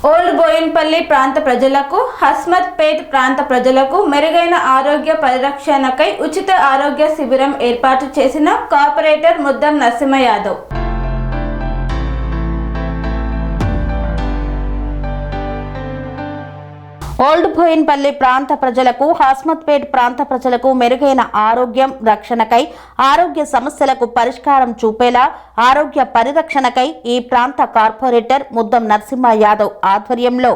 Old Boinpally ప్రాంత ప్రజలకు, హస్మత్పేట్ ప్రాంత ప్రజలకు మెరుగైన ఆరోగ్య పరిరక్షణకై ఉచిత ఆరోగ్య శిబిరం ఏర్పాటు చేసిన కార్పొరేటర్ ముద్దం నరసింహ యాదవ్. ఓల్డ్ బోయిన్పల్లి ప్రాంత ప్రజలకు, హస్మత్పేట్ ప్రాంత ప్రజలకు మెరుగైన ఆరోగ్యం రక్షణకై, ఆరోగ్య సమస్యలకు పరిష్కారం చూపేలా ఆరోగ్య పరిరక్షణకై ఈ ప్రాంత కార్పొరేటర్ ముద్దం నరసింహ యాదవ్ ఆధ్వర్యంలో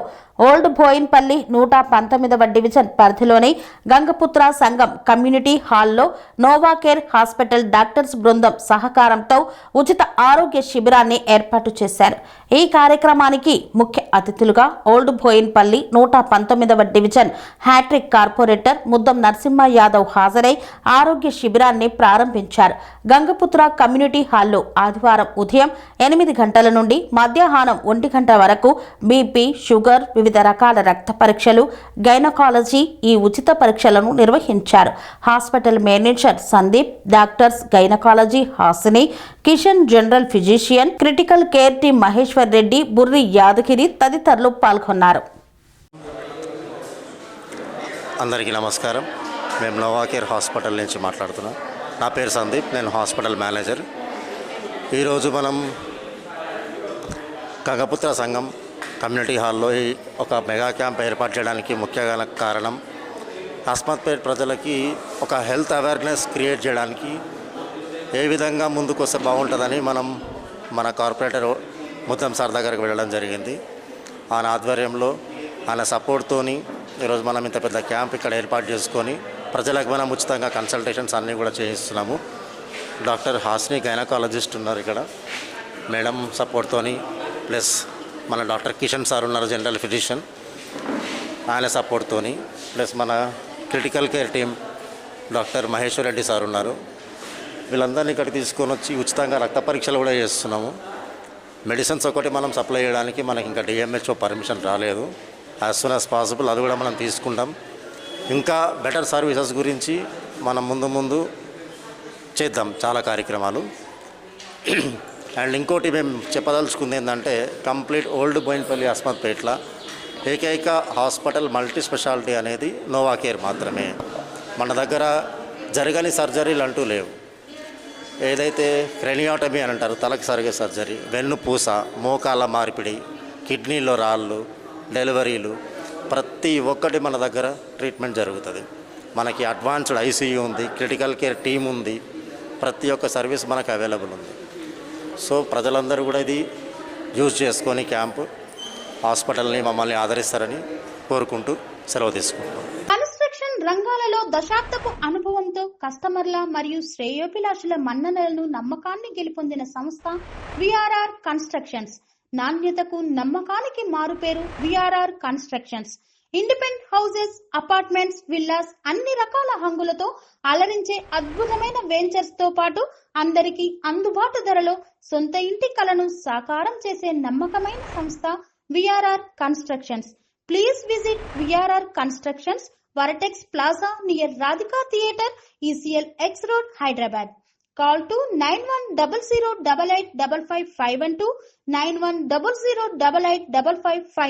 ఓల్డ్ బోయిన్పల్లి 119వ డివిజన్ పరిధిలోని గంగపుత్ర సంఘం కమ్యూనిటీ హాల్లో నోవాకేర్ హాస్పిటల్ డాక్టర్స్ బృందం సహకారంతో ఉచిత ఆరోగ్య శిబిరాన్ని ఏర్పాటు చేశారు. ఈ కార్యక్రమానికి ముఖ్య అతిథులుగా ఓల్డ్ బోయిన్పల్లి 119వ division hat-trick corporator Muddam Narasimha Yadav హాజరై ఆరోగ్య శిబిరాన్ని ప్రారంభించారు. గంగపుత్ర కమ్యూనిటీ హాల్లో ఆదివారం ఉదయం 8 గంటల నుండి మధ్యాహ్నం 1 గంట వరకు బీపీ, షుగర్, వివిధ రకాల రక్త పరీక్షలు, గైనకాలజీ ఈ ఉచిత పరీక్షలను నిర్వహించారు. Hospital manager Sandeep, doctors gynaecology Hasini, Kishan general physician, critical care team Maheshwar Reddy, Burri Yadagiri తదితరులు పాల్గొన్నారు. అందరికీ నమస్కారం. మేము నోవాకేర్ హాస్పిటల్ నుంచి మాట్లాడుతున్నాం. నా పేరు సందీప్, నేను హాస్పిటల్ మేనేజర్. ఈరోజు మనం గంగపుత్ర సంఘం కమ్యూనిటీ హాల్లో ఒక మెగా క్యాంప్ ఏర్పాటు చేయడానికి ముఖ్య కారణం హస్మత్పేట్ ప్రజలకి ఒక హెల్త్ అవేర్నెస్ క్రియేట్ చేయడానికి ఏ విధంగా ముందుకు వస్తే బాగుంటుందని మన కార్పొరేటర్ ముద్దం సార్ దగ్గరికి వెళ్ళడం జరిగింది. ఆయన ఆధ్వర్యంలో, ఆయన సపోర్ట్తోని ఈరోజు మనం ఇంత పెద్ద క్యాంప్ ఇక్కడ ఏర్పాటు చేసుకొని ప్రజలకు మనం ఉచితంగా కన్సల్టేషన్స్ అన్నీ కూడా చేయిస్తున్నాము. డాక్టర్ హాసిని గైనకాలజిస్ట్ ఉన్నారు ఇక్కడ, మేడం సపోర్ట్తోని, ప్లస్ మన డాక్టర్ కిషన్ సార్ ఉన్నారు జనరల్ ఫిజిషియన్, ఆయన సపోర్ట్తోని, ప్లస్ మన critical care team doctor Maheshwar Reddy sir ఉన్నారు. వీళ్ళందరినీ ఇక్కడికి తీసుకొని వచ్చి ఉచితంగా రక్త పరీక్షలు కూడా చేస్తున్నాము. మెడిసిన్స్ ఒకటి మనం సప్లై చేయడానికి మనకి ఇంకా డిఎంహెచ్ఓ పర్మిషన్ రాలేదు. యాజ్ సూన్ యాజ్ పాసిబుల్ అది కూడా మనం తీసుకుంటాం. ఇంకా బెటర్ సర్వీసెస్ గురించి మనం ముందు చేద్దాం చాలా కార్యక్రమాలు. అండ్ ఇంకోటి మేము చెప్పదలుచుకుంది ఏంటంటే, కంప్లీట్ ఓల్డ్ బోయిన్పల్లి హస్మత్పేట్ల ఏకైక హాస్పిటల్ మల్టీ స్పెషాలిటీ అనేది నోవాకేర్ మాత్రమే. మన దగ్గర జరగని సర్జరీలు అంటూ లేవు. ఏదైతే క్రెనియాటమీ అని అంటారు, తలకు సరిగే సర్జరీ, వెన్నుపూస, మోకాల మార్పిడి, కిడ్నీలో రాళ్ళు, డెలివరీలు, ప్రతి ఒక్కటి మన దగ్గర ట్రీట్మెంట్ జరుగుతుంది. మనకి అడ్వాన్స్డ్ ఐసీయూ ఉంది, క్రిటికల్ కేర్ టీమ్ ఉంది, ప్రతి ఒక్క సర్వీస్ మనకు అవైలబుల్ ఉంది. సో ప్రజలందరూ కూడా ఇది యూజ్ చేసుకొని క్యాంపు హాస్పిటల్ని మమ్మల్ని ఆదరిస్తారని కోరుకుంటూ సెలవు తీసుకుంటాం. కన్స్ట్రక్షన్ రంగాలలో దశాబ్దపు అనుభవంతో కస్టమర్ల మరియు శ్రేయోభిలాషుల మన్ననలను, నమ్మకాన్ని గెలుపొందిన సంస్థ విఆర్ఆర్ కన్స్ట్రక్షన్స్. నాణ్యతకు, నమ్మకానికి మారుపేరు VRR constructions. Independent houses, apartments, villas అన్ని రకాల హంగులతో అలరించే అద్భుతమైన వెంచర్స్ తో పాటు అందరికీ అందుబాటు ధరలో సొంత ఇంటి కలను సాకారం చేసే నమ్మకమైన సంస్థ VRR constructions. Please visit VRR constructions, వరటెక్స్ plaza near Radhika theatre, ECL X Road, Hyderabad. Call to 9100885555 91008855.